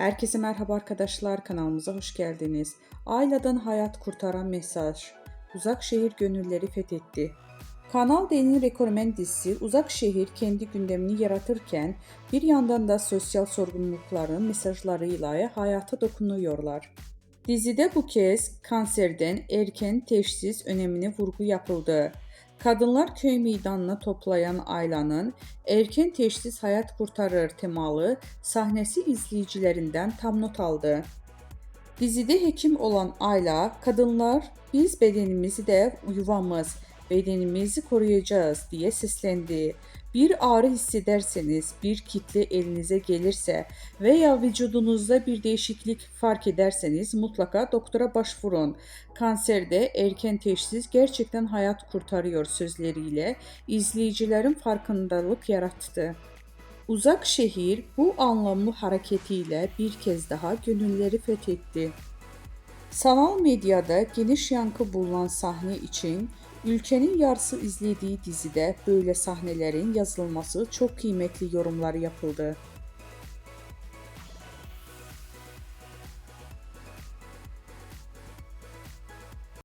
Herkese merhaba arkadaşlar, kanalımıza hoş geldiniz. Ailədən hayat kurtaran mesaj. Uzak şehir gönülleri fethetti. Kanal D'nin rekormen dizisi Uzak Şehir kendi gündemini yaratırken bir yandan da sosyal sorumlulukların mesajlarıyla hayata dokunuyorlar. Dizide bu kez kanserden erken teşhis önemine vurgu yapıldı. Kadınlar köy meydanına toplayan Ayla'nın erken teşhis hayat kurtarır temalı sahnesi izleyicilerinden tam not aldı. Dizide hekim olan Ayla, kadınlar biz bedenimizi de yuvamız, bedenimizi koruyacağız diye seslendi. Bir ağrı hissederseniz, bir kitle elinize gelirse veya vücudunuzda bir değişiklik fark ederseniz mutlaka doktora başvurun. Kanserde erken teşhis gerçekten hayat kurtarıyor sözleriyle izleyicilerin farkındalık yarattı. Uzak şehir bu anlamlı hareketiyle bir kez daha gönülleri fethetti. Sanal medyada geniş yankı bulunan sahne için ülkenin yarısı izlediği dizide böyle sahnelerin yazılması çok kıymetli yorumlar yapıldı.